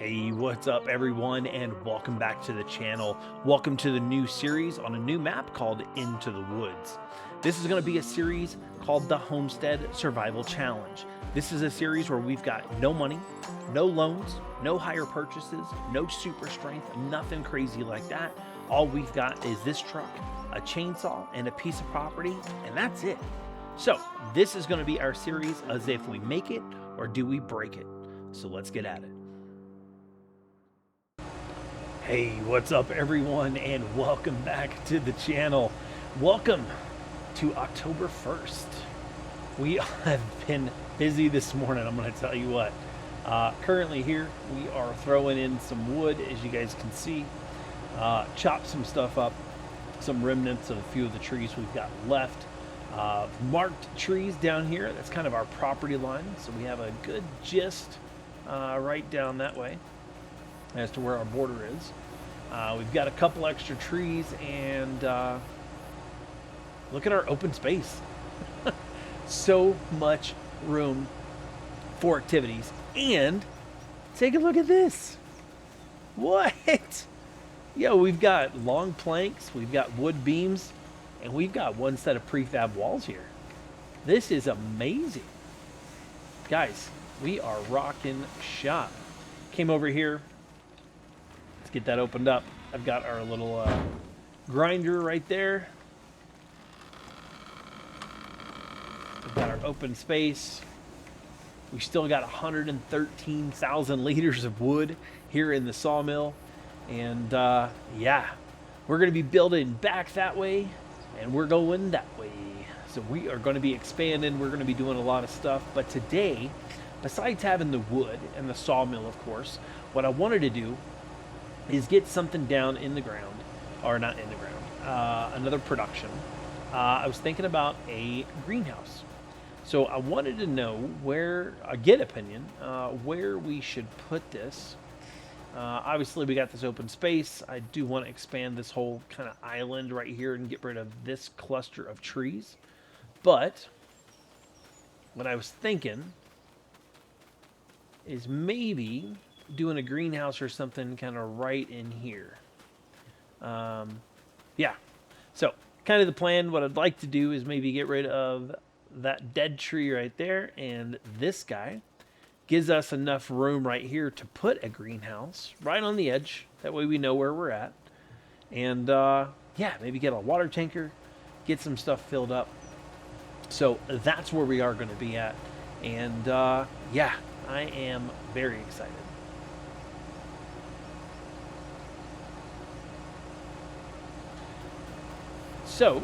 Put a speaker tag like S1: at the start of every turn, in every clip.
S1: Hey, what's up everyone, and welcome back to the channel. Welcome to the new series on a new map called Into the Woods. This is going to be a series called the Homestead Survival Challenge. This is a series where we've got no money, no loans, no hire purchases, no super strength, nothing crazy like that. All we've got is this truck, a chainsaw, and a piece of property, and that's it. So this is going to be our series as if we make it or do we break it. So let's get at it. Hey, what's up everyone, and welcome back to the channel. Welcome to October 1st. We have been busy this morning, I'm going to tell you what. Currently here, we are throwing in some wood, as you guys can see. Chopped some stuff up, some remnants of a few of the trees we've got left. Marked trees down here, that's kind of our property line, so we have a good gist right down that way as to where our border is. We've got a couple extra trees, and look at our open space. So much room for activities. And take a look at this. What? Yo, we've got long planks, we've got wood beams, and we've got one set of prefab walls here. This is amazing. Guys, we are rocking shop. Came over here. Let's get that opened up. I've got our little grinder right there. We've got our open space. We still got 113,000 liters of wood here in the sawmill. And yeah, we're going to be building back that way, and we're going that way. So we are going to be expanding. We're going to be doing a lot of stuff. But today, besides having the wood and the sawmill, of course, what I wanted to do is get something down in the ground, or not in the ground, another production. I was thinking about a greenhouse. So I wanted to know where, get opinion, where we should put this. Obviously we got this open space. I do want to expand this whole kind of island right here and get rid of this cluster of trees. But what I was thinking is maybe doing a greenhouse or something kind of right in here. Yeah, so kind of the plan. What I'd like to do is maybe get rid of that dead tree right there, and this guy gives us enough room right here to put a greenhouse right on the edge. That way we know where we're at. And yeah, maybe get a water tanker, get some stuff filled up. So that's where we are going to be at. And yeah, I am very excited. So,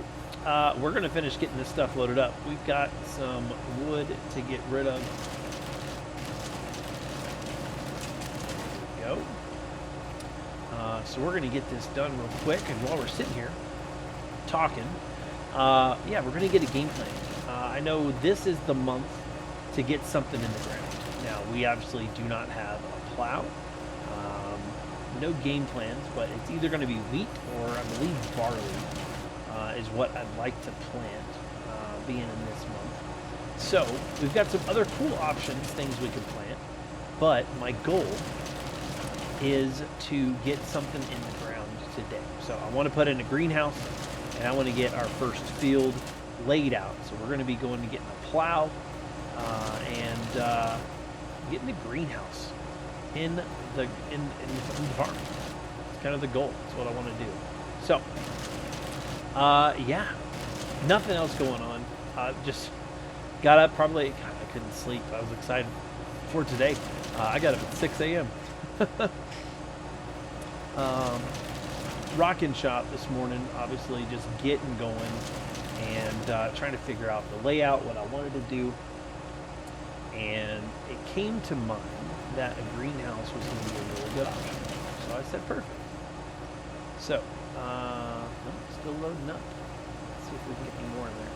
S1: we're going to finish getting this stuff loaded up. We've got some wood to get rid of. There we go. So we're going to get this done real quick. And while we're sitting here talking, yeah, we're going to get a game plan. I know this is the month to get something in the ground. Now, we obviously do not have a plow. No game plans, but it's either going to be wheat or, I believe, barley. Is what I'd like to plant, being in this month. So we've got some other cool options, things we could plant, but my goal is to get something in the ground today. So I want to put in a greenhouse, and I want to get our first field laid out. So we're going to be going to getting a plow and getting a greenhouse in the farm. It's kind of the goal. It's what I want to do. So yeah, nothing else going on. Just got up probably, God, I couldn't sleep. I was excited for today. I got up at 6 a.m. Rocking shop this morning, obviously just getting going and trying to figure out the layout, what I wanted to do. And it came to mind that a greenhouse was going to be a really good option. So I said, perfect. So, still loading up. Let's see if we can get any more in there.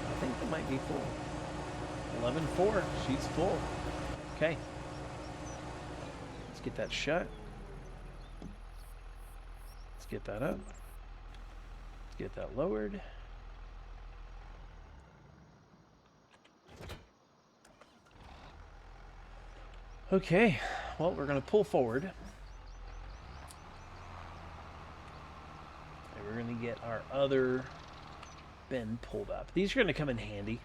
S1: I think it might be full. 11.4. She's full. Okay. Let's get that shut. Let's get that up. Let's get that lowered. Okay, well, we're going to pull forward. And we're going to get our other bin pulled up. These are going to come in handy,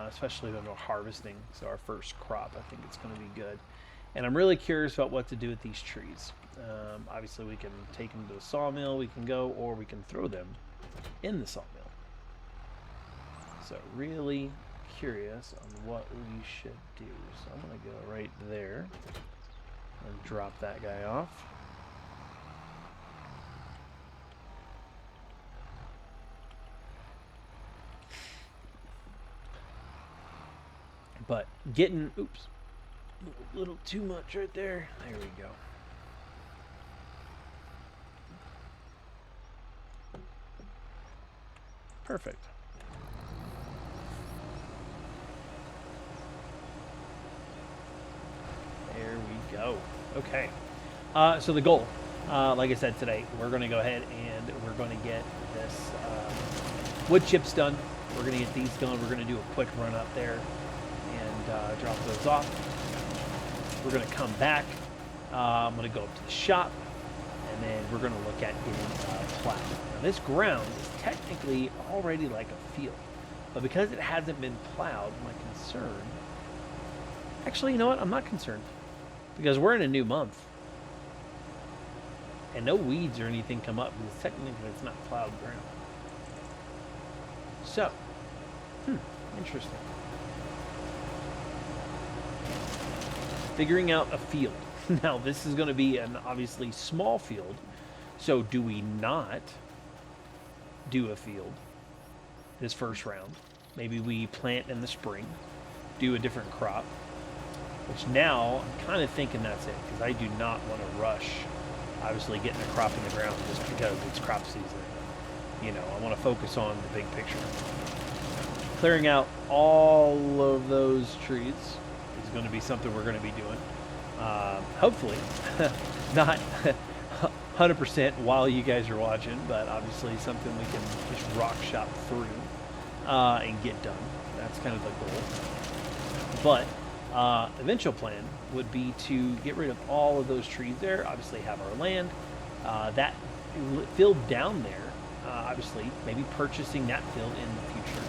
S1: especially when we're harvesting. So our first crop, I think it's going to be good. And I'm really curious about what to do with these trees. Obviously, we can take them to the sawmill, we can go, or we can throw them in the sawmill. So really curious on what we should do. So I'm going to go right there and drop that guy off. But getting, oops, a little too much right there. There we go. Perfect. There we go. Okay. So the goal, like I said today, we're going to go ahead and we're going to get this wood chips done. We're going to get these done. We're going to do a quick run up there and drop those off. We're going to come back. I'm going to go up to the shop, and then we're going to look at getting plowed. Now, this ground is technically already like a field, but because it hasn't been plowed, my concern... Actually, you know what? I'm not concerned, because we're in a new month, and no weeds or anything come up, because technically it's not plowed ground. So, interesting. Figuring out a field. Now, this is going to be an obviously small field, so do we not do a field this first round? Maybe we plant in the spring, do a different crop, which now I'm kind of thinking that's it, because I do not want to rush, obviously, getting a crop in the ground just because it's crop season. You know, I want to focus on the big picture. Clearing out all of those trees is going to be something we're going to be doing. Hopefully, not 100% while you guys are watching, but obviously something we can just rock shop through and get done. That's kind of the goal. But eventual plan would be to get rid of all of those trees there, obviously have our land. That field down there, obviously, maybe purchasing that field in the future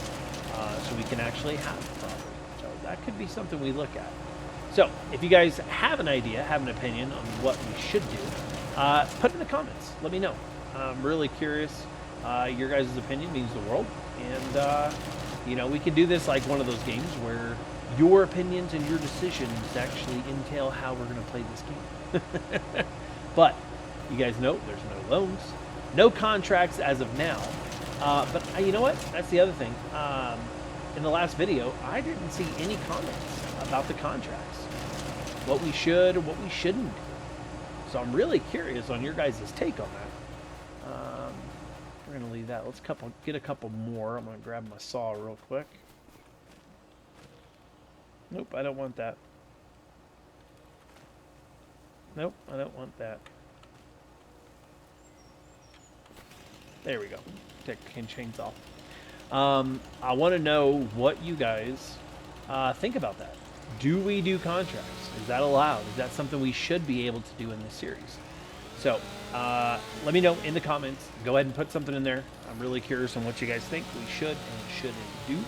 S1: so we can actually have property. So that could be something we look at. So, if you guys have an idea, have an opinion on what we should do, put it in the comments. Let me know. I'm really curious. Your guys' opinion means the world. And, you know, we could do this like one of those games where your opinions and your decisions actually entail how we're going to play this game. But, you guys know there's no loans, no contracts as of now. But you know what? That's the other thing. In the last video, I didn't see any comments about the contracts. What we should or what we shouldn't do. So I'm really curious on your guys' take on that. We're going to leave that. Let's get a couple more. I'm going to grab my saw real quick. Nope, I don't want that. Nope, I don't want that. There we go. Take the chainsaw. I want to know what you guys think about that. Do we do contracts? Is that allowed? Is that something we should be able to do in this series? So, let me know in the comments. Go ahead and put something in there. I'm really curious on what you guys think we should and shouldn't do.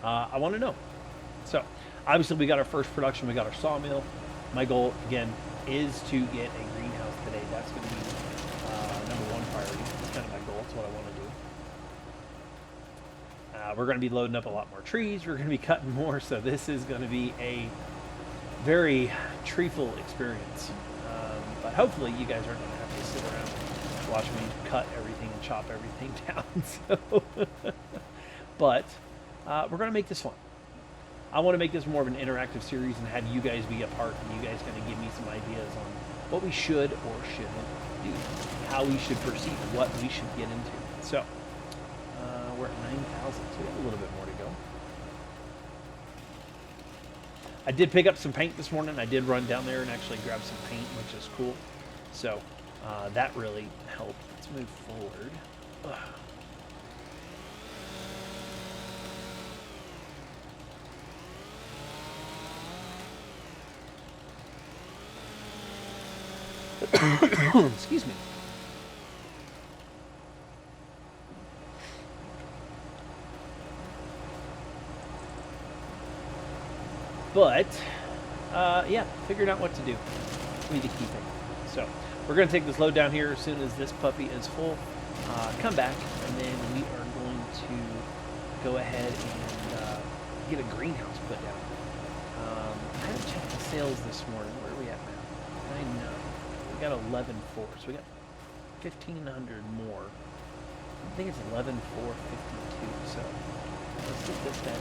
S1: I want to know. So, obviously we got our first production. We got our sawmill. My goal, again, is to get a greenhouse today. That's going to be number one priority. That's kind of my goal. That's what I want to do. We're going to be loading up a lot more trees. We're going to be cutting more. So this is going to be a very treeful experience. But hopefully you guys aren't going to have to sit around and watch me cut everything and chop everything down. So, but we're going to make this fun. I want to make this more of an interactive series and have you guys be a part, and you guys kind of give me some ideas on what we should or shouldn't do, how we should proceed, what we should get into. So, we're at 9,000, so we have a little bit more to go. I did pick up some paint this morning. I did run down there and actually grab some paint, which is cool. So, that really helped. Let's move forward. Ugh. Excuse me. But, yeah, figuring out what to do. We need to keep it. So, we're going to take this load down here as soon as this puppy is full. Come back, and then we are going to go ahead and get a greenhouse put down. I haven't checked the sales this morning. Where are we at now? 9-9. We got 11.4, so we got 1,500 more. I think it's 11,452. So let's get this back in.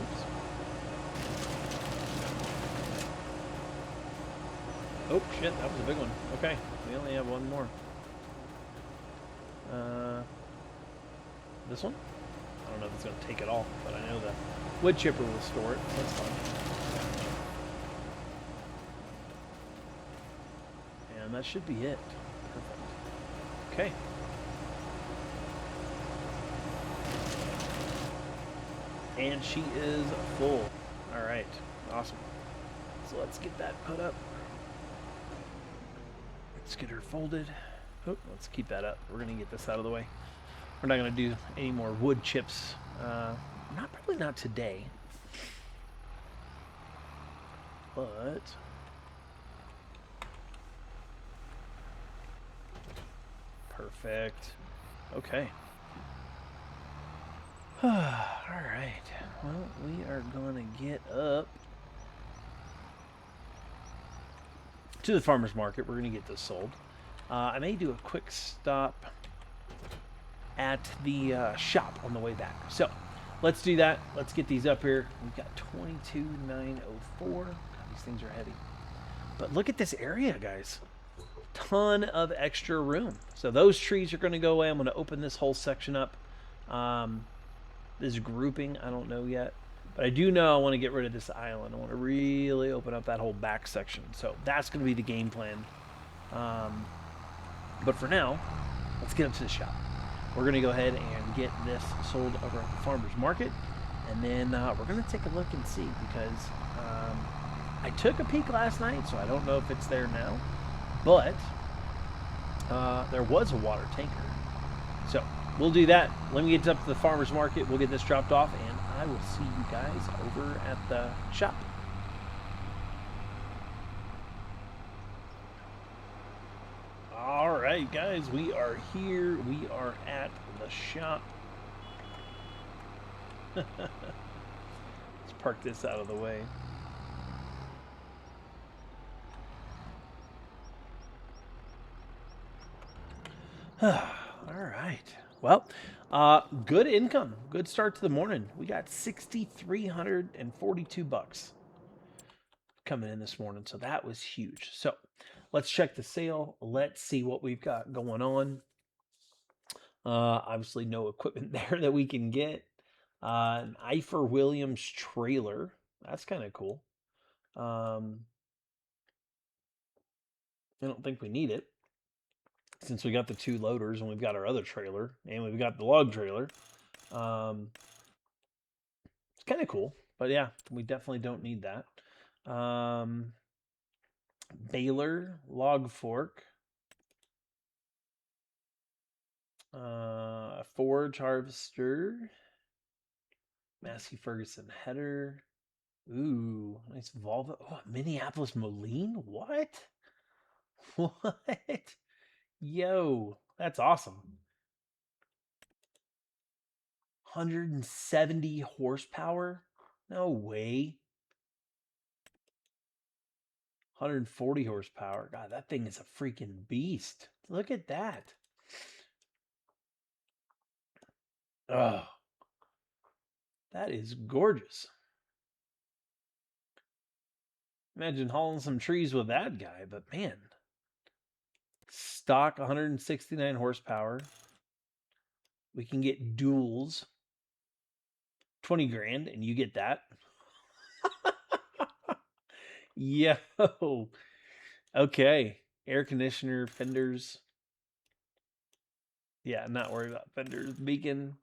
S1: Oops. Oh shit, that was a big one. Okay, we only have one more. This one? I don't know if it's going to take it all, but I know the wood chipper will store it. That's fine. And that should be it. Perfect. Okay. And she is full. All right. Awesome. So let's get that put up. Let's get her folded. Oh, let's keep that up. We're going to get this out of the way. We're not going to do any more wood chips. Probably not today. But perfect. Okay. All right. Well, we are going to get up to the farmer's market. We're going to get this sold. I may do a quick stop at the shop on the way back. So let's do that. Let's get these up here. We've got 22,904. God, these things are heavy. But look at this area, guys. Ton of extra room. So those trees are going to go away. I'm going to open this whole section up. This grouping, I don't know yet. But I do know I want to get rid of this island. I want to really open up that whole back section. So that's going to be the game plan. But for now, let's get up to the shop. We're going to go ahead and get this sold over at the farmer's market. And then we're going to take a look and see because I took a peek last night, so I don't know if it's there now. But there was a water tanker. So we'll do that. Let me get up to the farmer's market. We'll get this dropped off, and I will see you guys over at the shop. All right, guys, we are here. We are at the shop. Let's park this out of the way. All right. Well, good income. Good start to the morning. We got 6,342 bucks coming in this morning, so that was huge. So let's check the sale. Let's see what we've got going on. Obviously, no equipment there that we can get. An Ifer Williams trailer. That's kind of cool. I don't think we need it since we got the 2 loaders and we've got our other trailer and we've got the log trailer. It's kind of cool, but yeah, we definitely don't need that. Baler, log fork, forage harvester, Massey Ferguson header. Ooh, nice Volvo. Oh, Minneapolis Moline? What? What? Yo, that's awesome. 170 horsepower? No way. 140 horsepower. God, that thing is a freaking beast. Look at that. Oh, that is gorgeous. Imagine hauling some trees with that guy, but man. Stock 169 horsepower. We can get duals. 20 grand and you get that. Yo. Okay. Air conditioner, fenders. Yeah, not worried about fenders. Beacon.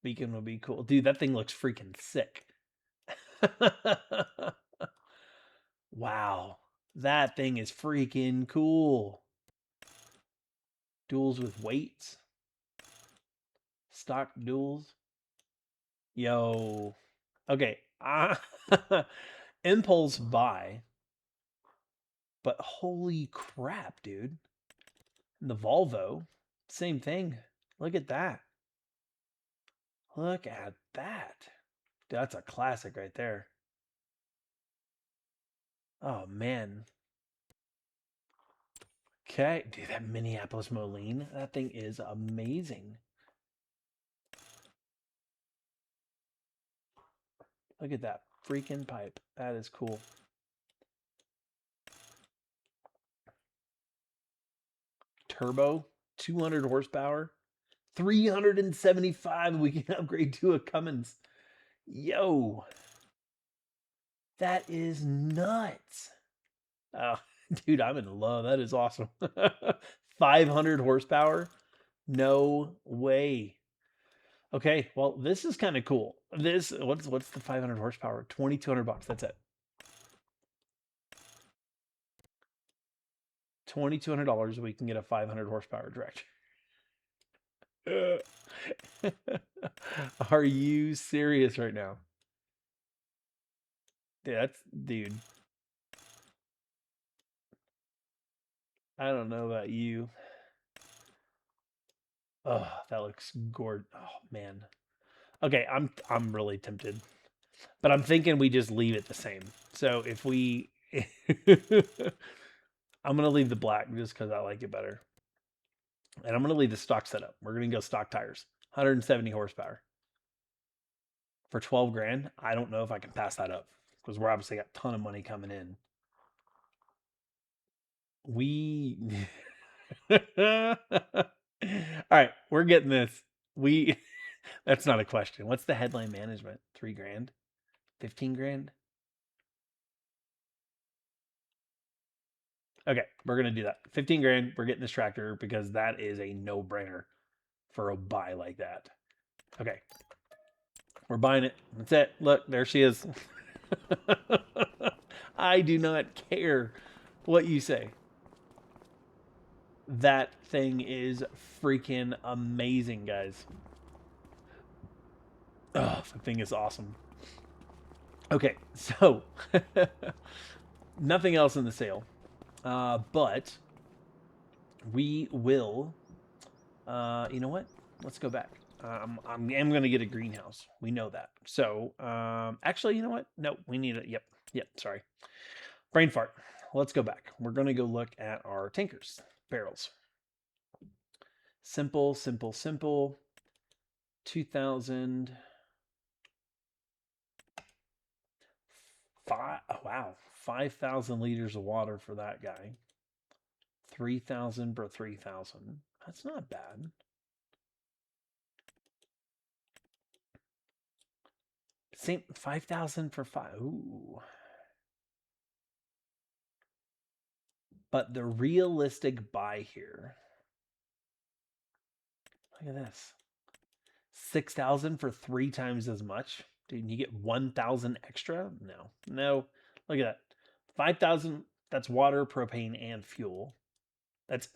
S1: Beacon would be cool. Dude, that thing looks freaking sick. Wow. That thing is freaking cool. Duels with weights. Stock duels. Yo. Okay. Impulse buy. But holy crap, dude. And the Volvo. Same thing. Look at that. Look at that. Dude, that's a classic right there. Oh, man. Okay. Dude, that Minneapolis Moline. That thing is amazing. Look at that freaking pipe. That is cool. Turbo, 200 horsepower, 375. We can upgrade to a Cummins. Yo, that is nuts. Oh, dude, I'm in love. That is awesome. 500 horsepower? No way. Okay, well, this is kind of cool. This what's the 500 horsepower? 2,200 bucks. That's it. $2,200. We can get a 500 horsepower tractor. Are you serious right now? Dude. I don't know about you. Oh, that looks gorgeous. Oh man. Okay, I'm really tempted. But I'm thinking we just leave it the same. So if we I'm gonna leave the black just because I like it better. And I'm gonna leave the stock setup. We're gonna go stock tires. 170 horsepower. For 12 grand, I don't know if I can pass that up. Because we're obviously got a ton of money coming in. We all right, we're getting this. We that's not a question. What's the headline management? 3 grand? 15 grand? Okay, we're gonna do that. 15 grand. We're getting this tractor because that is a no-brainer for a buy like that. Okay. We're buying it. That's it. Look, there she is. I do not care what you say. That thing is freaking amazing, guys. Oh, the thing is awesome. Okay, so nothing else in the sale, but we will. You know what? Let's go back. I'm going to get a greenhouse. We know that. So actually, you know what? No, we need it. Yep. Sorry, brain fart. Let's go back. We're going to go look at our tankers, barrels. Simple. 2,000. Oh, wow, 5,000 liters of water for that guy. 3,000 per 3,000. That's not bad. Same 5,000 for 5. Ooh. But the realistic buy here. Look at this. 6,000 for 3 times as much. Dude, you get 1,000 extra? No. Look at that. 5,000. That's water, propane, and fuel. That's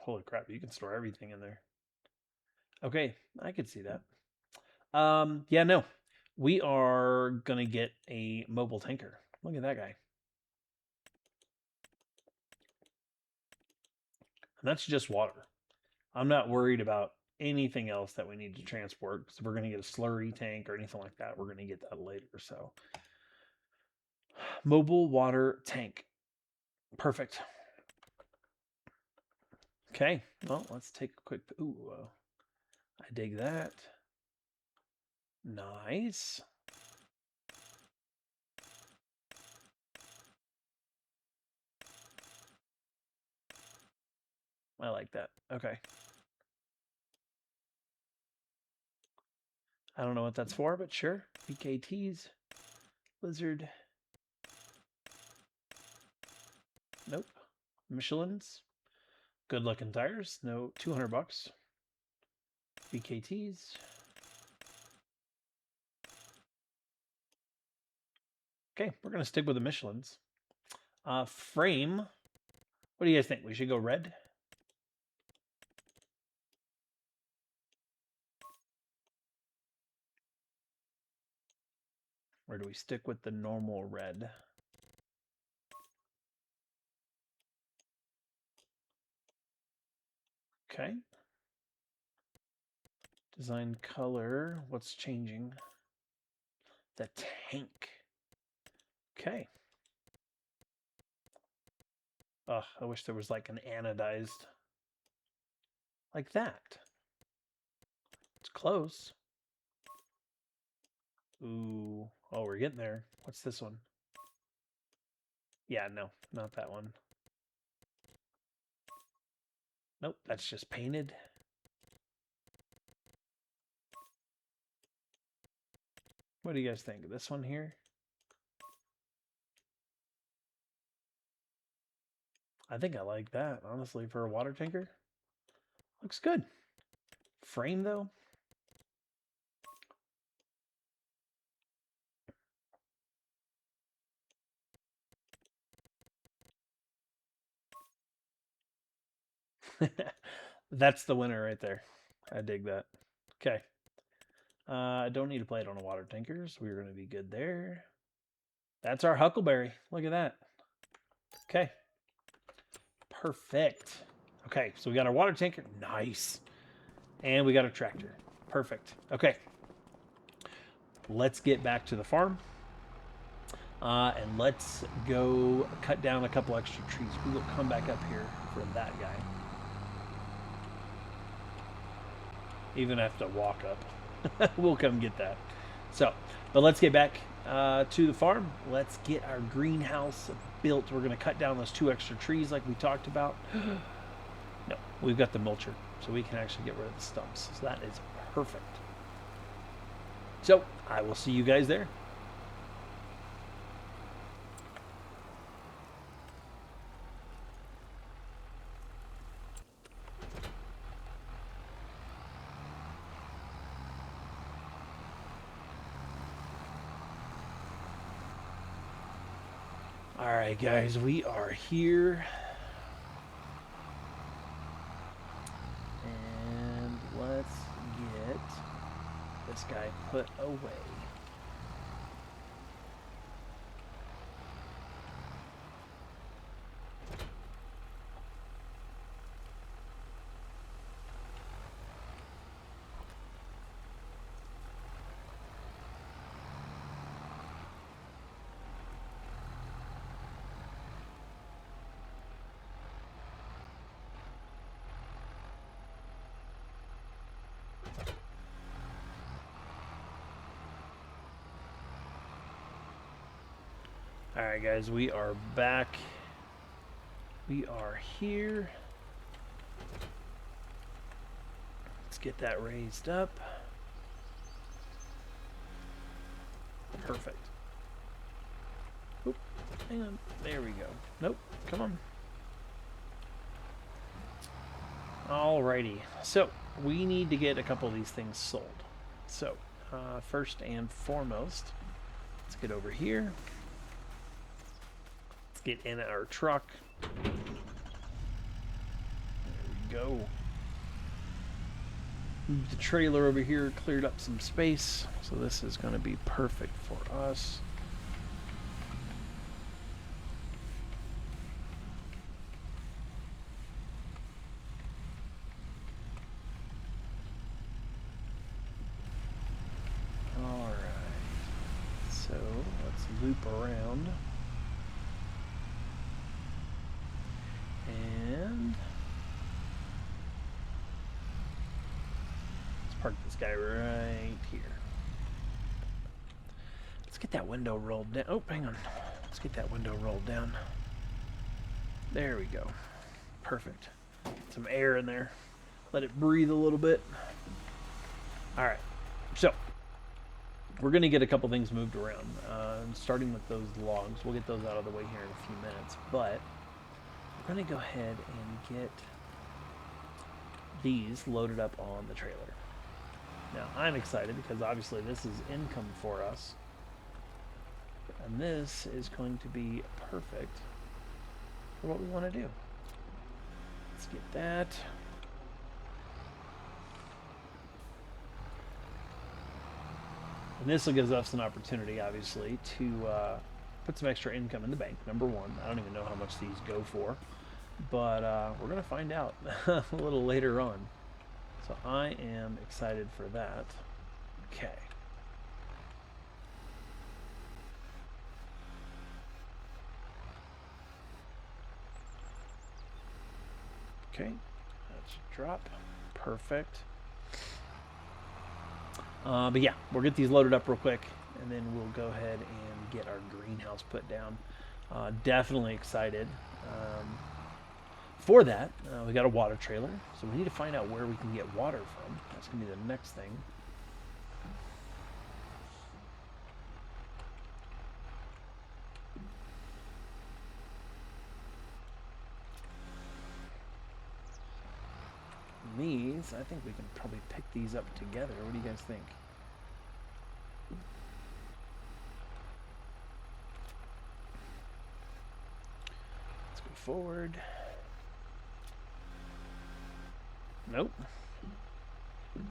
S1: Holy crap! You can store everything in there. Okay, I could see that. Yeah, no. We are gonna get a mobile tanker. Look at that guy. And that's just water. I'm not worried about anything else that we need to transport because we're gonna get a slurry tank or anything like that. We're gonna get that later. So mobile water tank. Perfect. Okay. Well, let's take a quick. Ooh, I dig that. Nice. I like that. Okay. I don't know what that's for, but sure. BKTs. Lizard. Nope. Michelin's. Good looking tires. No, 200 bucks. BKTs. Okay, we're going to stick with the Michelin's. Frame. What do you guys think? We should go red? Or do we stick with the normal red? Okay. Design color. What's changing? The tank. Okay. Ugh, I wish there was like an anodized. Like that. It's close. Ooh. Oh, we're getting there. What's this one? Yeah, no, not that one. Nope, that's just painted. What do you guys think? This one here? I think I like that, honestly, for a water tanker. Looks good. Frame, though? That's the winner right there. I dig that. Okay. I don't need to play it on a water tanker, so we're going to be good there. That's our huckleberry. Look at that. Okay. Perfect. Okay, so we got our water tanker. Nice. And we got a tractor. Perfect. Okay. Let's get back to the farm. And let's go cut down a couple extra trees. We will come back up here for that guy. Even have to walk up. We'll come get that. So, but let's get back to the farm. Let's get our greenhouse built. We're going to cut down those 2 extra trees like we talked about. No, we've got the mulcher, so we can actually get rid of the stumps. So that is perfect. So, I will see you guys there. Alright guys, we are here. And let's get this guy put away. Alright guys, we are back. We are here. Let's get that raised up. Perfect. Oop, hang on. There we go. Nope, come on. Alrighty, so we need to get a couple of these things sold. So, first and foremost, let's get over here. Let's get in our truck. There we go. Move the trailer over here, cleared up some space. So this is going to be perfect for us. Alright. So let's loop around. And let's park this guy right here. Let's get that window rolled down. Oh, hang on. Let's get that window rolled down. There we go. Perfect. Some air in there. Let it breathe a little bit. Alright. So, we're going to get a couple things moved around. Starting with those logs. We'll get those out of the way here in a few minutes. But we're going to go ahead and get these loaded up on the trailer. Now, I'm excited because obviously this is income for us. And this is going to be perfect for what we want to do. Let's get that. And this will give us an opportunity, obviously, to put some extra income in the bank, number one. I don't even know how much these go for, but we're going to find out a little later on. So I am excited for that. Okay. Okay, that should drop. Perfect. But yeah, we'll get these loaded up real quick, and then we'll go ahead and get our greenhouse put down. Definitely excited for that. We got a water trailer, so we need to find out where we can get water from. That's going to be the next thing. These, I think we can probably pick these up together. What do you guys think? Let's go forward. Nope.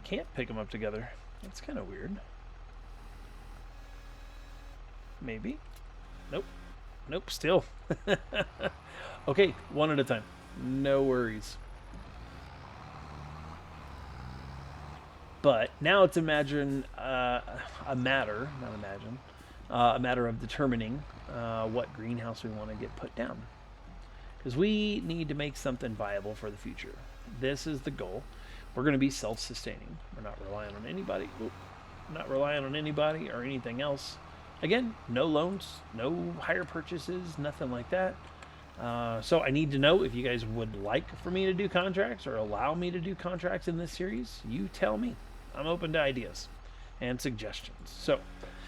S1: Can't pick them up together. That's kind of weird. Maybe. Nope. Nope, still. Okay, one at a time. No worries. But now it's a matter of determining what greenhouse we want to get put down. Because we need to make something viable for the future. This is the goal. We're going to be self-sustaining. We're not relying on anybody. Not relying on anybody or anything else. Again, no loans, no hire purchases, nothing like that. So I need to know if you guys would like for me to do contracts or allow me to do contracts in this series. You tell me. I'm open to ideas and suggestions. So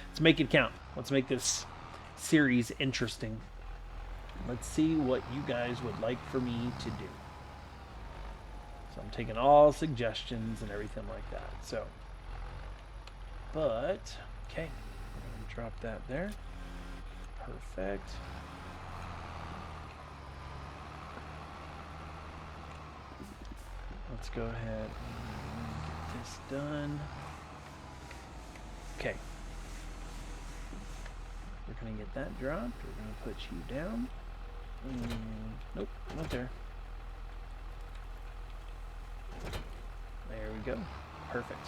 S1: let's make it count. Let's make this series interesting. Let's see what you guys would like for me to do. So I'm taking all suggestions and everything like that. So, but, okay, we're going to drop that there. Perfect. Let's go ahead and get this done. Okay. We're going to get that dropped. We're going to put you down. Nope, not there. There we go. Perfect.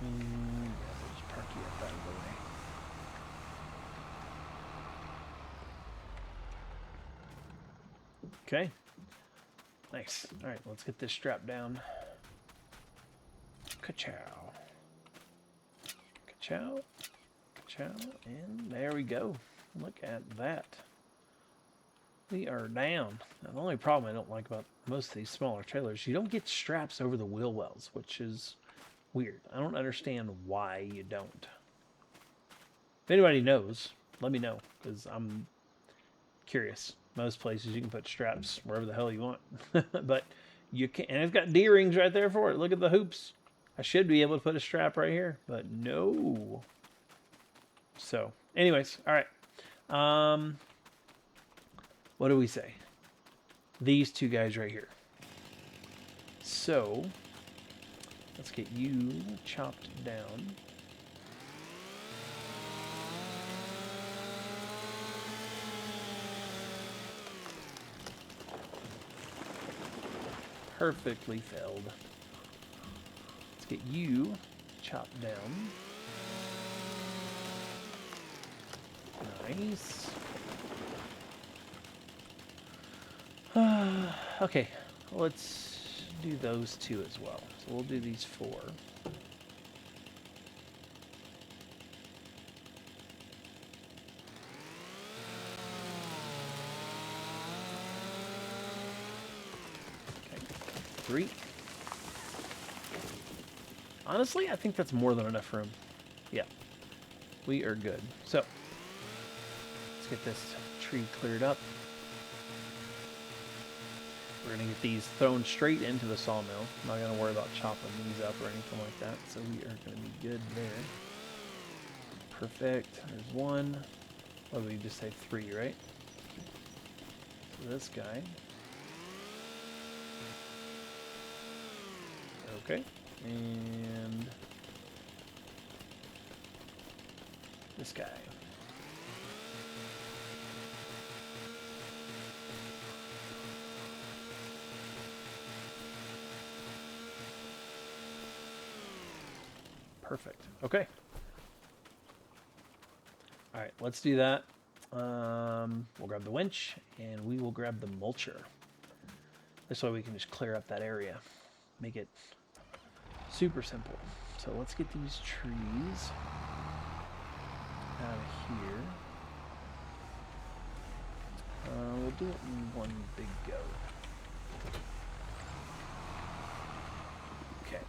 S1: We'll just park you up out of the way. Okay. Nice. All right, let's get this strap down. Ka-chow. Ka-chow. Ka-chow. And there we go. Look at that. We are down. Now, the only problem I don't like about most of these smaller trailers, you don't get straps over the wheel wells, which is weird. I don't understand why you don't. If anybody knows, let me know, because I'm curious. Most places you can put straps wherever the hell you want. But you can't, and it's got D-rings right there for it. Look at the hoops. I should be able to put a strap right here, but no. So, anyways, all right. What do we say? These two guys right here. So, let's get you chopped down. Perfectly felled. Let's get you chopped down. Nice. Okay, let's do those two as well. So we'll do these 4. Okay, 3. Honestly, I think that's more than enough room. Yeah, we are good. So let's get this tree cleared up. We're going to get these thrown straight into the sawmill. I'm not going to worry about chopping these up or anything like that. So we are going to be good there. Perfect. There's one. What did we just say? 3, right? So this guy. Okay. And this guy. Perfect. Okay. All right, let's do that. We'll grab the winch and we will grab the mulcher. This way we can just clear up that area. Make it super simple. So let's get these trees out of here. We'll do it in one big go. Okay.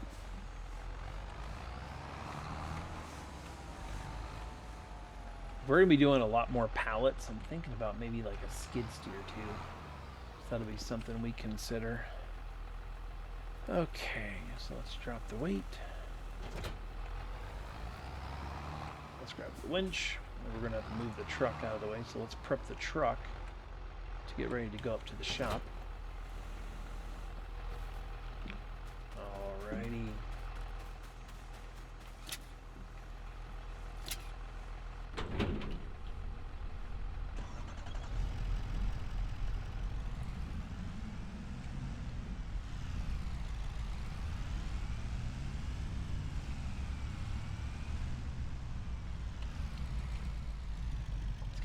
S1: We're going to be doing a lot more pallets. I'm thinking about maybe like a skid steer too. So that'll be something we consider. Okay, so let's drop the weight. Let's grab the winch. We're going to have to move the truck out of the way, so let's prep the truck to get ready to go up to the shop. Alrighty.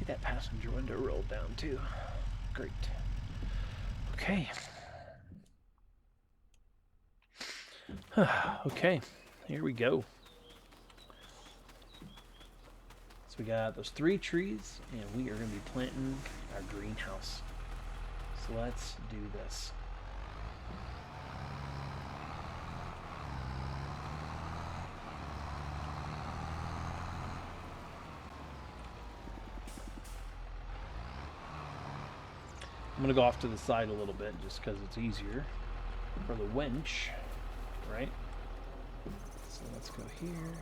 S1: That passenger window rolled down too. Great. Okay. Okay, here we go. So we got those 3 trees, and we are going to be planting our greenhouse. So let's do this. I'm going to go off to the side a little bit just because it's easier for the winch, right? So let's go here.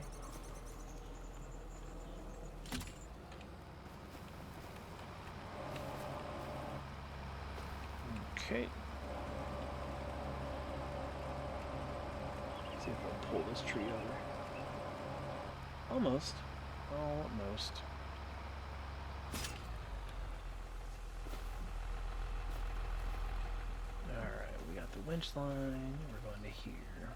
S1: Okay. Let's see if I'll pull this tree over. Almost. Almost. The winch line, we're going to here.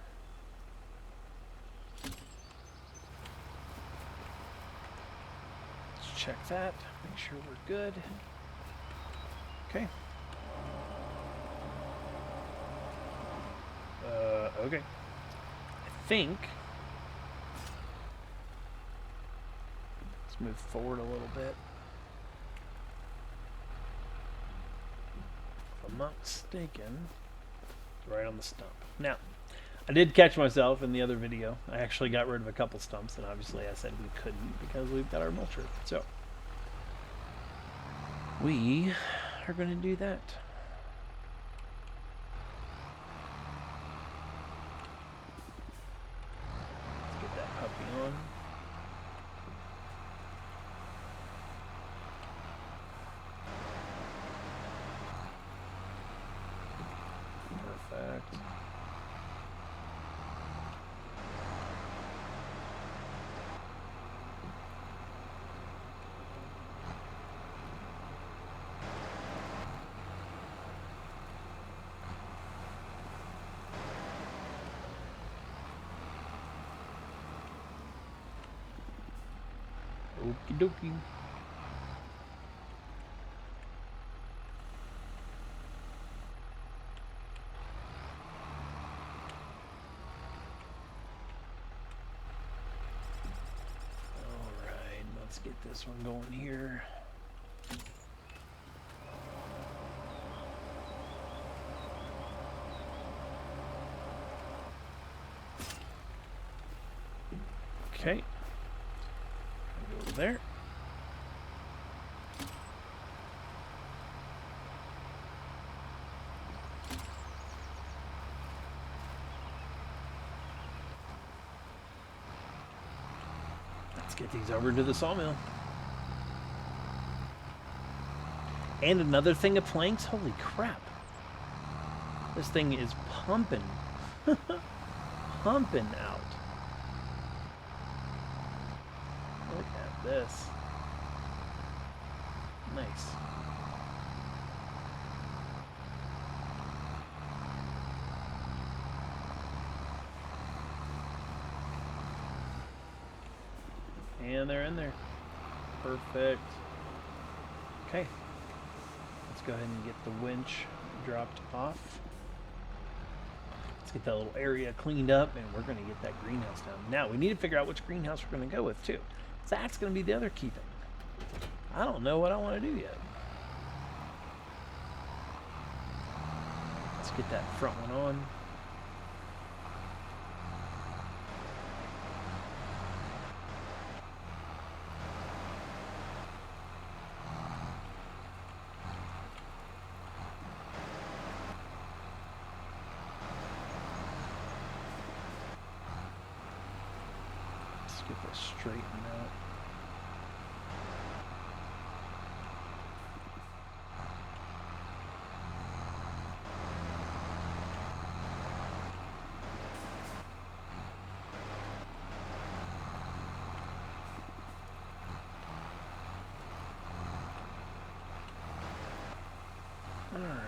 S1: Let's check that, make sure we're good. Okay. Okay. I think. Let's move forward a little bit. If I'm not mistaken. Right on the stump. Now, I did catch myself in the other video. I actually got rid of a couple stumps, and obviously I said we couldn't because we've got our mulcher. So, we are going to do that. Let's get that puppy on. Perfect. Okie dokie. Let's get this one going here. Okay. Go over there. Let's get these over to the sawmill. And another thing of planks. Holy crap. This thing is pumping. Pumping out. Look at this. Nice. And they're in there. Perfect. Okay. Let's go ahead and get the winch dropped off. Let's get that little area cleaned up, and we're going to get that greenhouse down. Now, we need to figure out which greenhouse we're going to go with, too. That's going to be the other key thing. I don't know what I want to do yet. Let's get that front one on. Get this straightened out. All right.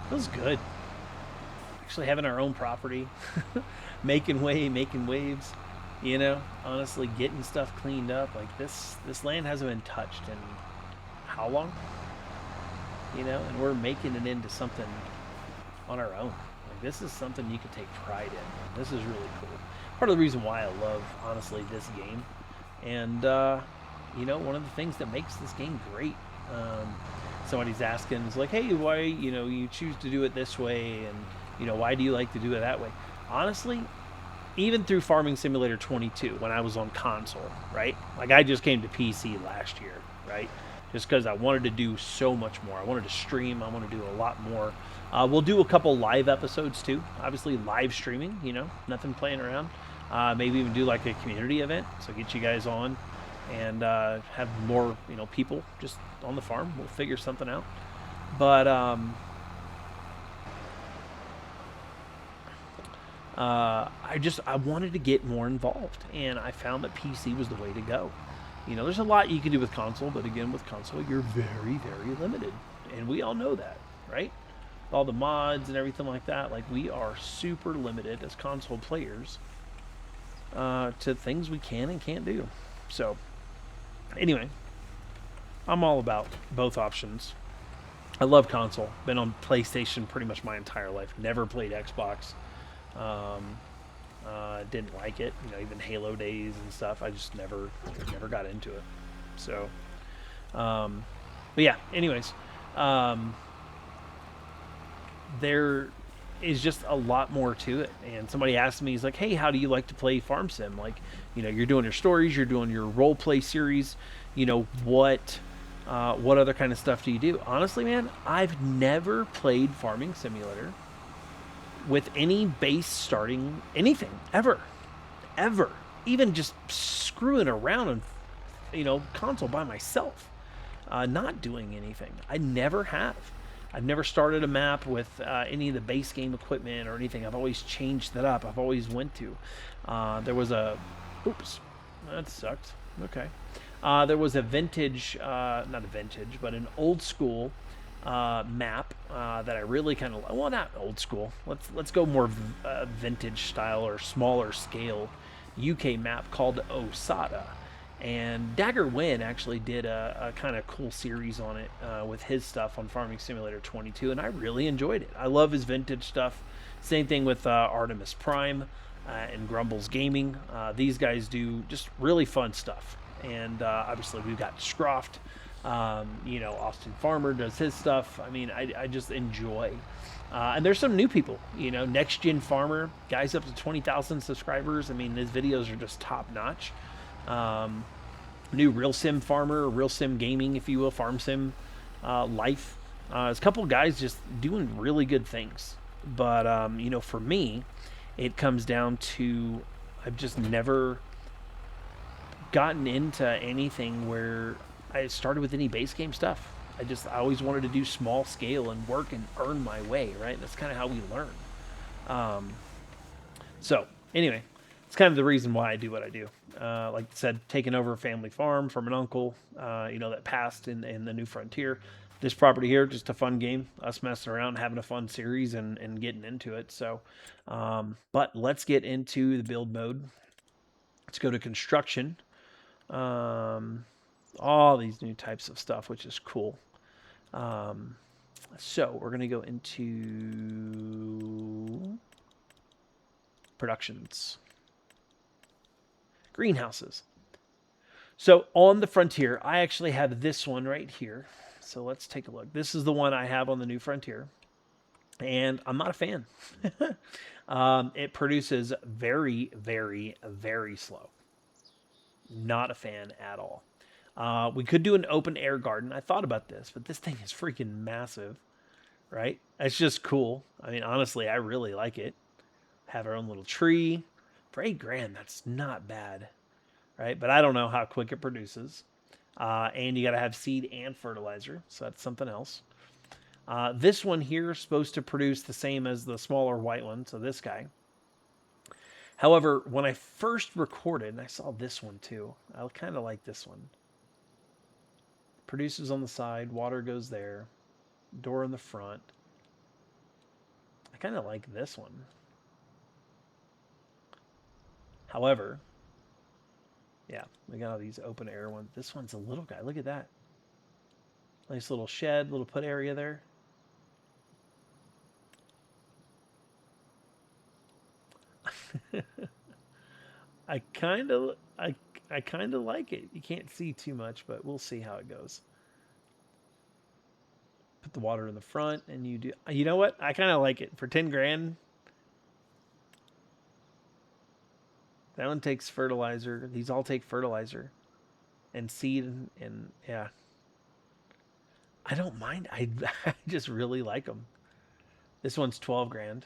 S1: Feels good. Actually having our own property, making waves, you know, honestly getting stuff cleaned up. Like this land hasn't been touched in how long? You know, and we're making it into something on our own. Like this is something you can take pride in. This is really cool. Part of the reason why I love, honestly, this game. And, you know, one of the things that makes this game great, somebody's asking is like, hey, why, you know, you choose to do it this way, and, you know, why do you like to do it that way? Honestly, even through Farming Simulator 22, when I was on console, right? Like I just came to PC last year, right? Just because I wanted to do so much more. I wanted to stream. I want to do a lot more. We'll do a couple live episodes too. Obviously live streaming, you know, nothing playing around. Maybe even do like a community event. So get you guys on and have more, you know, people just on the farm. We'll figure something out. But I wanted to get more involved, and I found that PC was the way to go. You know, there's a lot you can do with console, but again, with console, you're very, very limited, and we all know that, right? All the mods and everything like that, like we are super limited as console players to things we can and can't do. So anyway, I'm all about both options. I love console. Been on PlayStation pretty much my entire life. Never played Xbox. Didn't like it. You know, even Halo days and stuff. I just never got into it. So, but yeah. Anyways, there is just a lot more to it. And somebody asked me, he's like, hey, how do you like to play FarmSim? Like, you know, you're doing your stories, you're doing your role play series. You know, what other kind of stuff do you do? Honestly, man, I've never played Farming Simulator with any base starting anything ever, even just screwing around on, you know, console by myself, not doing anything. I never have. I've never started a map with any of the base game equipment or anything. I've always changed that up. I've always went to. There was a, oops, that sucked. Okay. There was a vintage, not a vintage, but an old school map that I really kind of, well, not old school. Let's go more vintage style or smaller scale UK map called Osada. And Dagger Wynn actually did a kind of cool series on it with his stuff on Farming Simulator 22, and I really enjoyed it. I love his vintage stuff. Same thing with Artemis Prime and Grumbles Gaming. These guys do just really fun stuff. And obviously we've got Scroft. You know, Austin Farmer does his stuff. I mean, I just enjoy. And there's some new people, you know, Next Gen Farmer, guys up to 20,000 subscribers. I mean, his videos are just top notch. New Real Sim Farmer, Real Sim Gaming, if you will, FarmSim Life. There's a couple guys just doing really good things. But, you know, for me, it comes down to I've just never gotten into anything where I started with any base game stuff. I always wanted to do small scale and work and earn my way, right? That's kind of how we learn. Um, so anyway, it's kind of the reason why I do what I do. Like I said, taking over a family farm from an uncle, you know, that passed in the New Frontier. This property here, just a fun game, us messing around, having a fun series, and getting into it. So, but let's get into the build mode. Let's go to construction. Um, all these new types of stuff, which is cool. Um, so we're going to go into productions, greenhouses. So on the frontier, I actually have this one right here. So let's take a look. This is the one I have on the new frontier, and I'm not a fan. It produces very, very, very slow. Not a fan at all. We could do an open air garden. I thought about this, but this thing is freaking massive, right? It's just cool. I mean, honestly, I really like it. Have our own little tree. For 8 grand, that's not bad, right? But I don't know how quick it produces. And you got to have seed and fertilizer, so that's something else. This one here is supposed to produce the same as the smaller white one, so this guy. However, when I first recorded, and I saw this one too, I kind of like this one. Produces on the side, water goes there, door in the front. I kind of like this one. However, yeah, we got all these open air ones. This one's a little guy. Look at that. Nice little shed, little put area there. I kind of I kind of like it. You can't see too much, but we'll see how it goes. Put the water in the front, and you do. You know what? I kind of like it for 10 grand. That one takes fertilizer. These all take fertilizer and seed, and yeah, I don't mind. I just really like them. This one's 12 grand.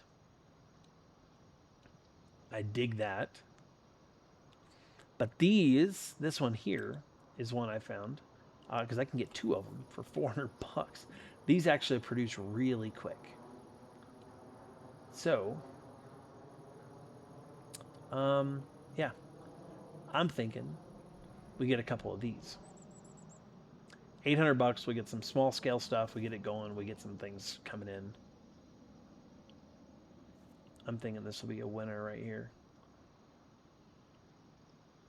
S1: I dig that. But this one here is one I found because I can get two of them for 400 bucks. These actually produce really quick. So, yeah, I'm thinking we get a couple of these. 800 bucks, we get some small scale stuff, we get it going, we get some things coming in. I'm thinking this will be a winner right here.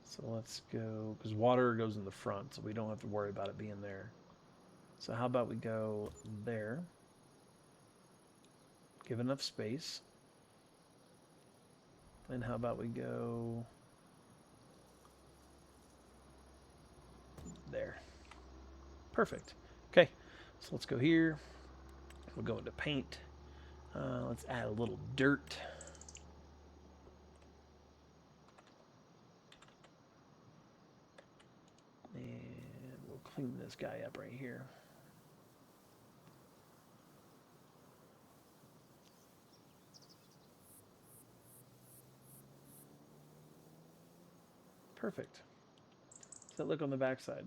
S1: So let's go, because water goes in the front, so we don't have to worry about it being there. So how about we go there? Give enough space. And how about we go there? Perfect. Okay, so let's go here. We'll go into paint. Let's add a little dirt. And we'll clean this guy up right here. Perfect. Does that look on the backside?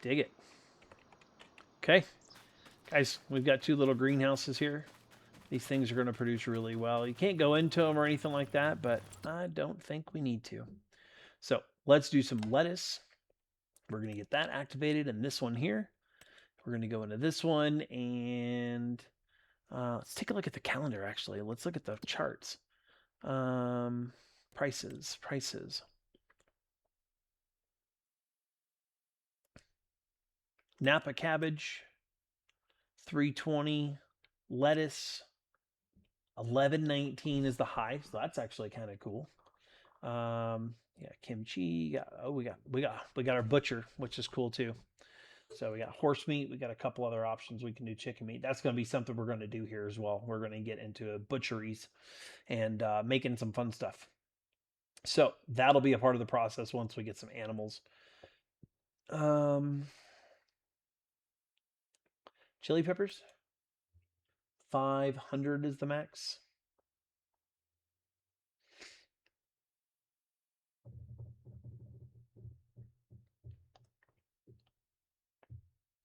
S1: Dig it. Okay. Guys, we've got two little greenhouses here. These things are going to produce really well. You can't go into them or anything like that, but I don't think we need to. So let's do some lettuce. We're going to get that activated in this one here. We're going to go into this one and let's take a look at the calendar actually. Let's look at the charts. Prices. Napa cabbage, 320. Lettuce, 1119 is the high, so that's actually kind of cool. Yeah, kimchi. We got our butcher, which is cool too. So we got horse meat. We got a couple other options. We can do chicken meat. That's going to be something we're going to do here as well. We're going to get into butcheries and making some fun stuff. So that'll be a part of the process once we get some animals. Chili peppers. 500 is the max.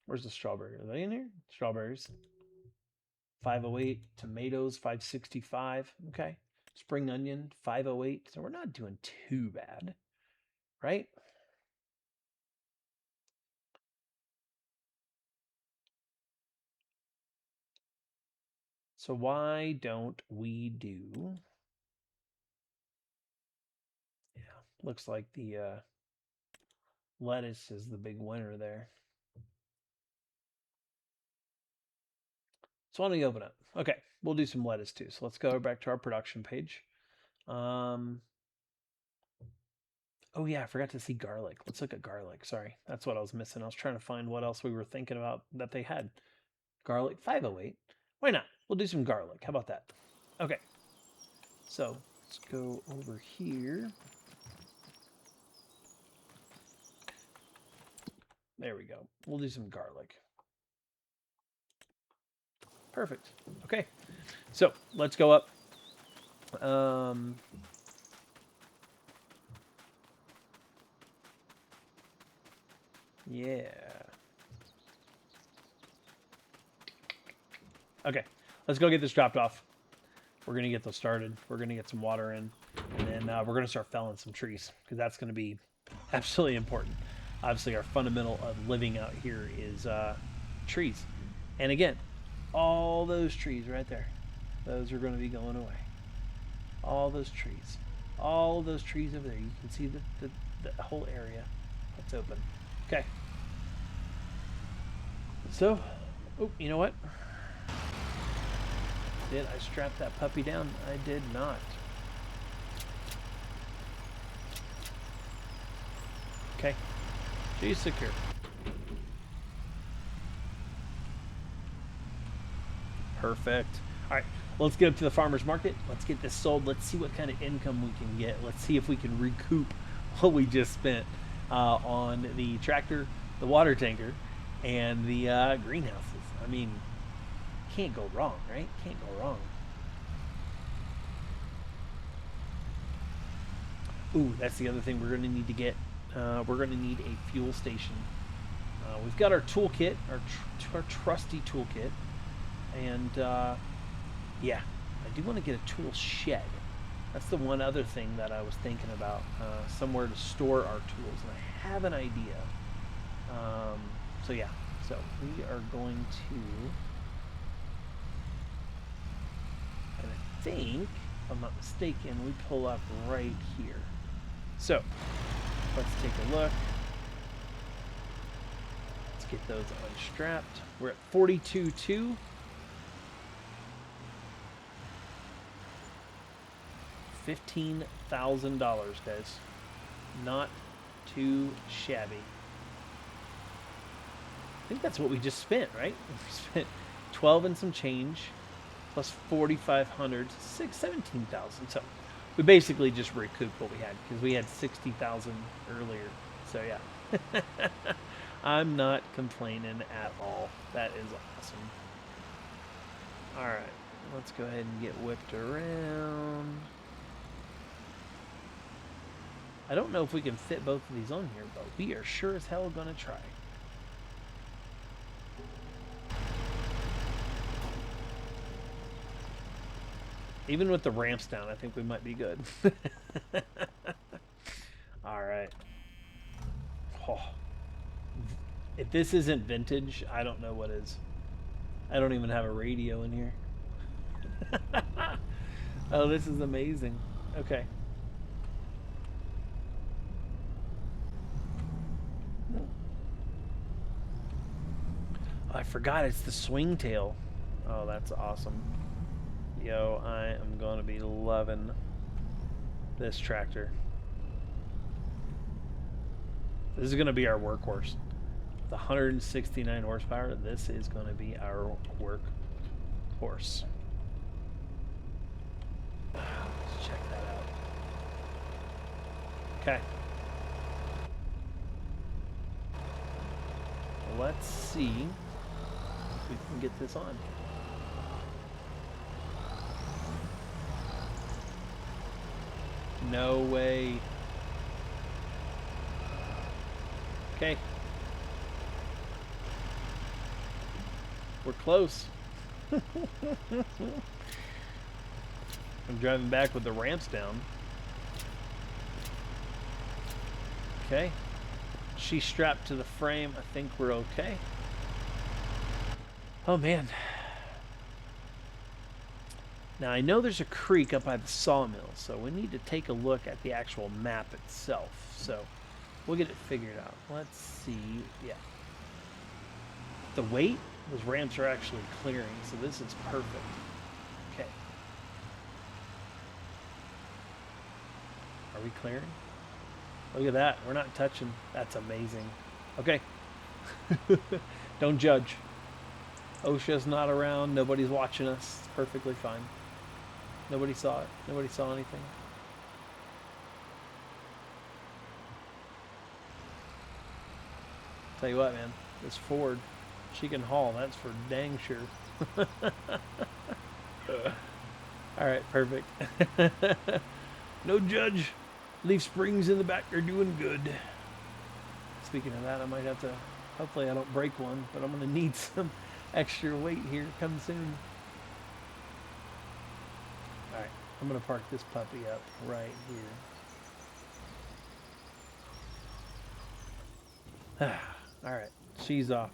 S1: Where's the strawberry? Are they in here? Strawberries. 508. Tomatoes, 565. Okay. Spring onion, 508. So we're not doing too bad, right? So why don't we do... Yeah, looks like the lettuce is the big winner there. So why don't we open up? Okay, we'll do some lettuce too. So let's go back to our production page. Oh yeah, I forgot to see garlic. Let's look at garlic. Sorry, that's what I was missing. I was trying to find what else we were thinking about that they had. Garlic, 508. Why not? We'll do some garlic. How about that? Okay. So let's go over here. There we go. We'll do some garlic. Perfect. Okay. So let's go up. Yeah. Okay. Let's go get this dropped off. We're going to get those started. We're going to get some water in. And then we're going to start felling some trees because that's going to be absolutely important. Obviously, our fundamental of living out here is trees. And again, all those trees right there, those are going to be going away. All those trees. All those trees over there. You can see the whole area that's open. Okay. So, oh, you know what? Did I strap that puppy down? I did not. Okay. She's secure. Perfect. All right. Let's get up to the farmer's market. Let's get this sold. Let's see what kind of income we can get. Let's see if we can recoup what we just spent on the tractor, the water tanker, and the greenhouses. I mean, can't go wrong, right? Can't go wrong. Ooh, that's the other thing we're going to need to get. We're going to need a fuel station. We've got our toolkit, our trusty toolkit, and yeah, I do want to get a tool shed. That's the one other thing that I was thinking about, somewhere to store our tools, and I have an idea. So yeah, so we are going to, and I think, if I'm not mistaken, we pull up right here. So let's take a look. Let's get those unstrapped. We're at 42.2. $15,000, guys. Not too shabby. I think that's what we just spent, right? We spent 12 and some change, plus 4,500, 17,000. So we basically just recouped what we had because we had 60,000 earlier. So yeah, I'm not complaining at all. That is awesome. All right, let's go ahead and get whipped around. I don't know if we can fit both of these on here, but we are sure as hell gonna try. Even with the ramps down, I think we might be good. All right. Oh. If this isn't vintage, I don't know what is. I don't even have a radio in here. Oh, this is amazing. Okay. Oh, I forgot it's the swing tail. Oh, that's awesome. Yo, I am going to be loving this tractor. This is going to be our workhorse. The 169 horsepower, this is going to be our workhorse. Let's check that out. Okay. let's see if we can get this on. No way. Okay. We're close. I'm driving back with the ramps down. Okay. She's strapped to the frame. I think we're okay. Oh, man. Now, I know there's a creek up by the sawmill, so we need to take a look at the actual map itself. So, we'll get it figured out. Let's see. Yeah. The weight, those ramps are actually clearing, so this is perfect. Okay. Are we clearing? Look at that. We're not touching. That's amazing. Okay. Don't judge. OSHA's not around. Nobody's watching us. It's perfectly fine. Nobody saw it. Nobody saw anything. Tell you what, man. This Ford, she can haul. That's for dang sure. Alright, perfect. No judge. Leaf springs in the back are doing good. Speaking of that, I might have to, hopefully I don't break one, but I'm going to need some extra weight here coming soon. Alright, I'm going to park this puppy up right here. Alright, she's off.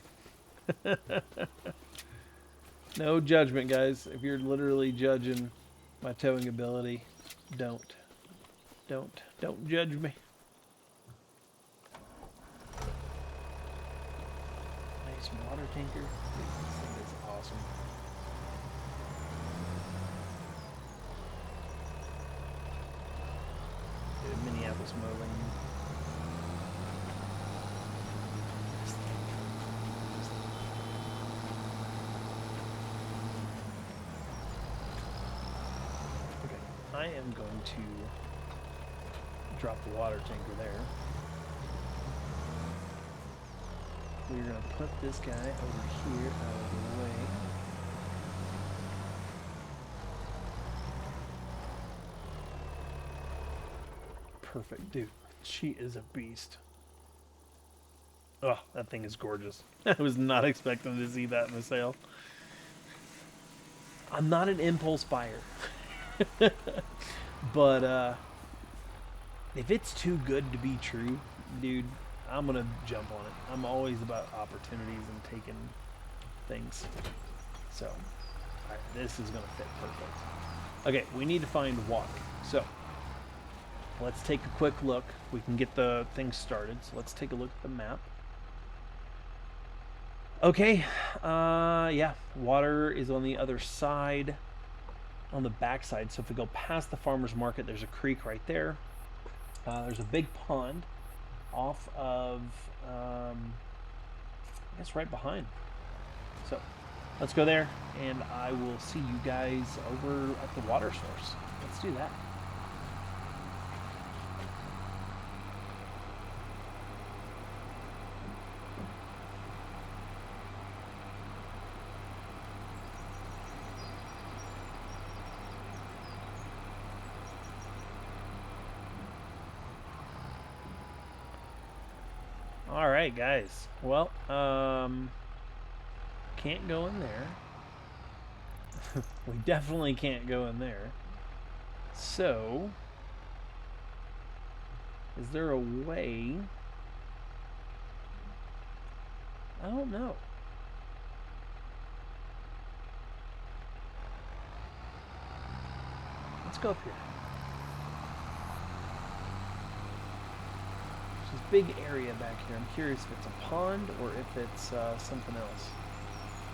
S1: No judgment, guys. If you're literally judging my towing ability, don't judge me. Nice water tanker. Dude, this thing is awesome. Dude, Minneapolis mowing. Okay, I am going to drop the water tanker there. We're going to put this guy over here out of the way. Perfect, dude. She is a beast. Oh, that thing is gorgeous. I was not expecting to see that in the sale. I'm not an impulse buyer. But, if it's too good to be true, dude, I'm going to jump on it. I'm always about opportunities and taking things. So, alright, this is going to fit perfect. Okay, we need to find water. So, let's take a quick look. We can get the thing started. So let's take a look at the map. Okay, yeah, water is on the other side, on the back side. So if we go past the farmer's market, there's a creek right there. There's a big pond off of, I guess right behind. So let's go there, and I will see you guys over at the water source. Let's do that. All right, guys. Well, can't go in there. We definitely can't go in there. So, is there a way? I don't know. Let's go up here. There's this big area back here. I'm curious if it's a pond or if it's something else.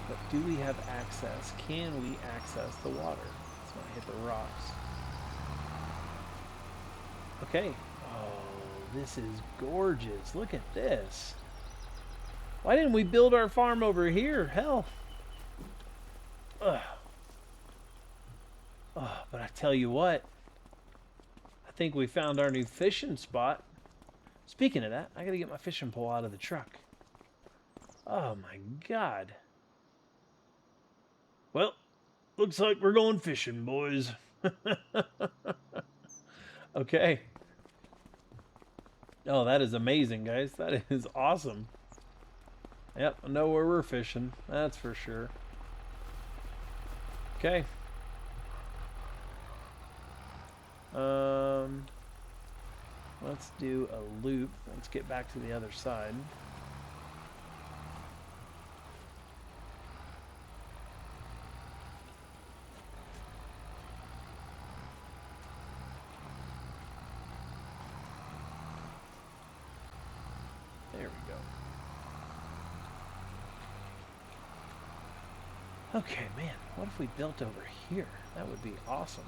S1: But do we have access? Can we access the water? Let's not hit the rocks. Okay. Oh, this is gorgeous. Look at this. Why didn't we build our farm over here? Hell. Ugh. Oh, but I tell you what. I think we found our new fishing spot. Speaking of that, I gotta get my fishing pole out of the truck. Oh my God. Well, looks like we're going fishing, boys. Okay. Oh, that is amazing, guys. That is awesome. Yep, I know where we're fishing. That's for sure. Okay. Let's do a loop. Let's get back to the other side. There we go. Okay, man, what if we built over here? That would be awesome.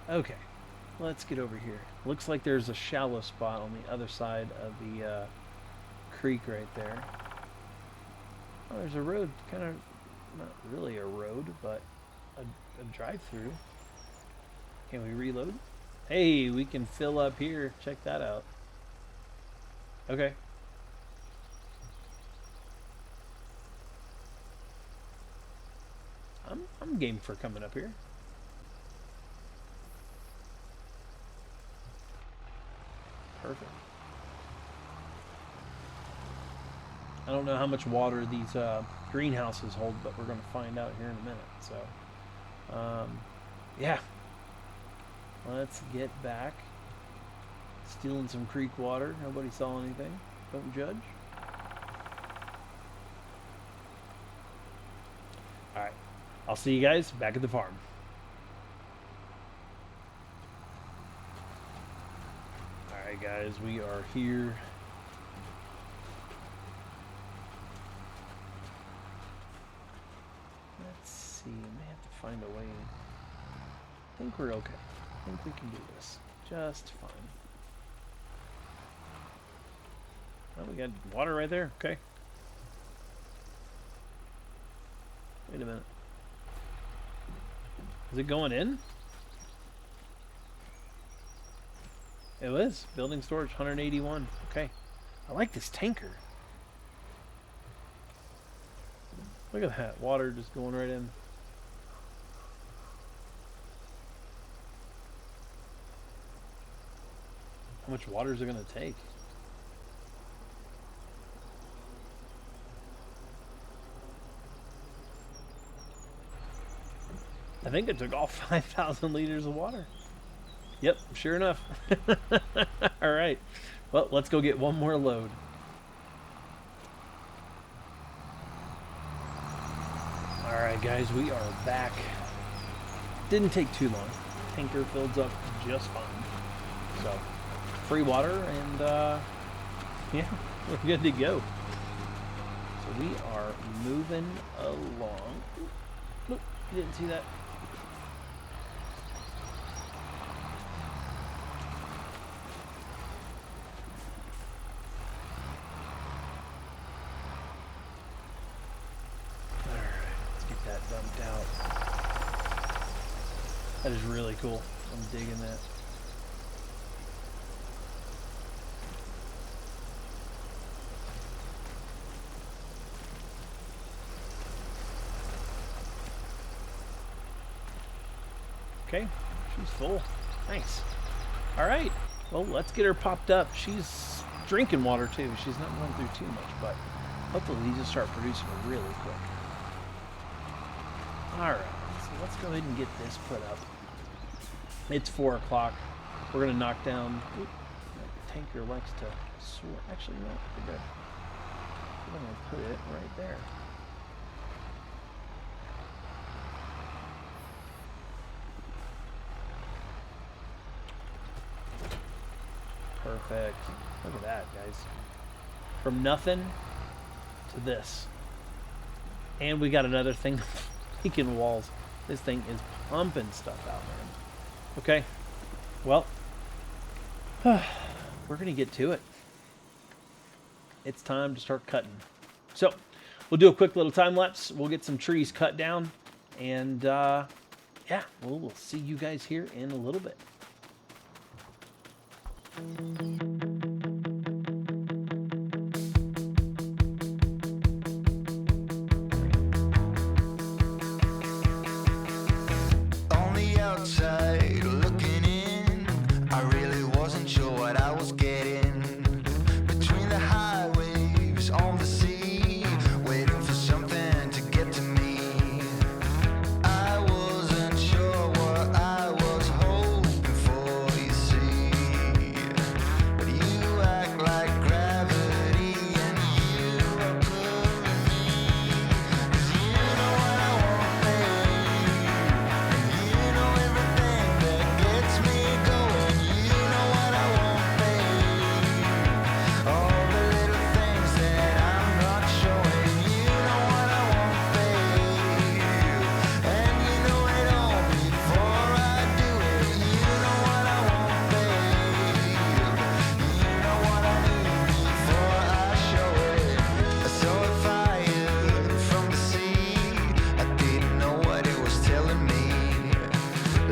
S1: Okay, let's get over here. Looks like there's a shallow spot on the other side of the creek right there. Oh, there's a road, kind of, not really a road, but a drive-through. Can we reload? Hey, we can fill up here. Check that out. Okay. I'm game for coming up here. Perfect. I don't know how much water these greenhouses hold, but we're going to find out here in a minute. So, yeah. Let's get back. Stealing some creek water. Nobody saw anything. Don't judge. Alright. I'll see you guys back at the farm. Alright guys, we are here. Let's see. I may have to find a way. I think we're okay. I think we can do this just fine. Oh, we got water right there. Okay. Wait a minute. Is it going in? It was. Building storage 181. Okay. I like this tanker. Look at that. Water just going right in. How much water is it going to take? I think it took all 5,000 liters of water. Yep, sure enough. All right. Well, let's go get one more load. All right, guys, we are back. Didn't take too long. Tanker fills up just fine. So, free water, and yeah, we're good to go. So we are moving along. Nope, you didn't see that. Dumped out. That is really cool. I'm digging that. Okay, she's full. Nice. All right. Well, let's get her popped up. She's drinking water too. She's not going through too much, but hopefully these will start producing really quick. Alright, so let's go ahead and get this put up. It's 4 o'clock. We're going to knock down... Oop, that tanker likes to soar. Actually, no, we're good. We're going to put it right there. Perfect. Look at that, guys. From nothing to this. And we got another thing... Making walls. This thing is pumping stuff out, man. Okay. Well, we're going to get to it. It's time to start cutting. So, we'll do a quick little time lapse. We'll get some trees cut down. And, yeah, we'll see you guys here in a little bit.
S2: On the outside, looking in, I really wasn't sure what I was getting. Between the high waves on the sea, waiting for something to get to me. I wasn't sure what I was hoping for, you see. But you act like gravity and you are pulling me. 'Cause you know what I want, babe. You know everything that gets me going. You know what I want, babe. All the little things that I'm not showing. You know what I want, babe. And you know it all before I do it. You know what I want, babe. You know what I need before I show it. I saw a fire from the sea. I didn't know what it was telling me.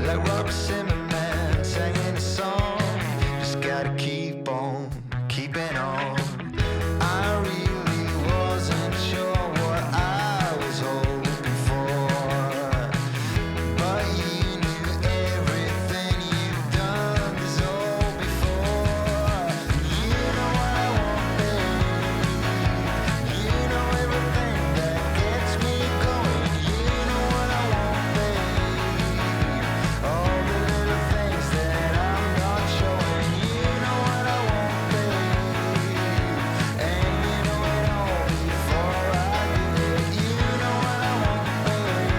S2: Like FarmSim singing a song. Just gotta keep on keeping on. I really wasn't sure what I was hoping for. But you knew everything you've done is all before. You know what I want, babe. You know everything that gets me going. You know what I want, babe. All the little things that I'm not showing. You know what I want, babe. And you know it all before I do it. You know what I want, babe.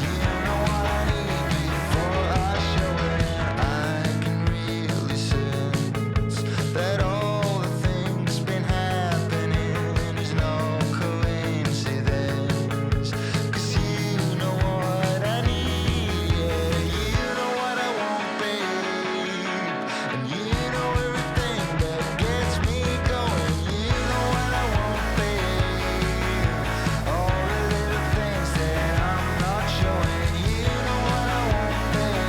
S2: You know what I need before I show it. I can really sense that all the things been happening is no coincidence. 'Cause you know what I need, yeah. You know what I want, babe. And you know everything that gets me going. You know what I want, babe. All the little things that I'm not showing. You know what I want, babe.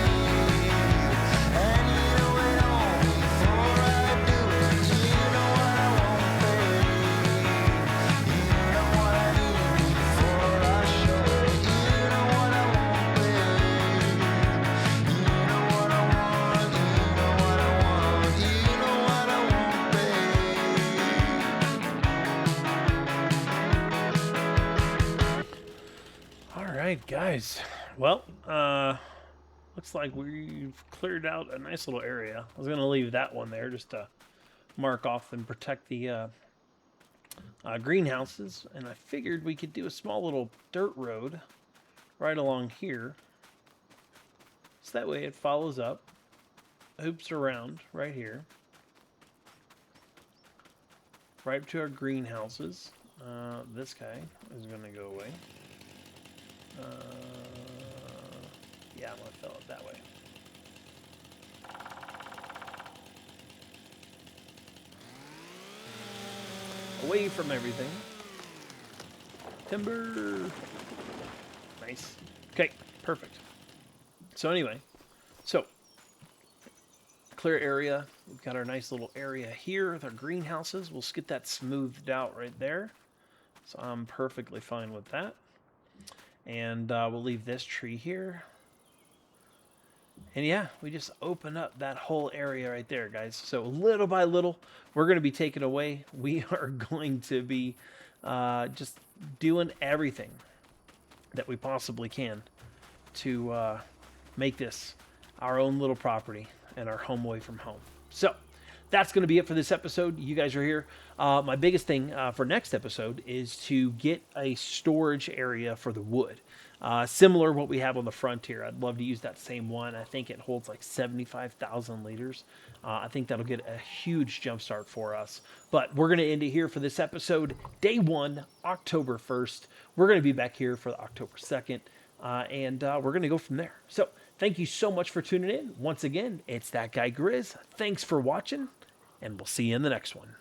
S2: And you know it all before I do it. You know what I want, babe. You know what I need before I show it. You know what I want, babe. You know what I want. You know what I want. You know what I want, babe.
S1: All right, guys. Well, looks like we've cleared out a nice little area. I was going to leave that one there just to mark off and protect the greenhouses. And I figured we could do a small little dirt road right along here. So that way it follows up, hoops around right here, right to our greenhouses. This guy is going to go away. Yeah, I'm going to fill it that way. Away from everything. Timber. Nice. Okay, perfect. So anyway, clear area. We've got our nice little area here with our greenhouses. We'll get that smoothed out right there. So I'm perfectly fine with that. And we'll leave this tree here. And yeah, we just open up that whole area right there, guys. So little by little, we're going to be taken away. We are going to be just doing everything that we possibly can to make this our own little property and our home away from home. So that's going to be it for this episode. You guys are here. My biggest thing for next episode is to get a storage area for the wood. Similar what we have on the frontier. I'd love to use that same one. I think it holds like 75,000 liters. I think that'll get a huge jump start for us. But we're going to end it here for this episode. Day 1, October 1st. We're going to be back here for October 2nd. And we're going to go from there. So thank you so much for tuning in. Once again, it's that guy Grizz. Thanks for watching, and we'll see you in the next one.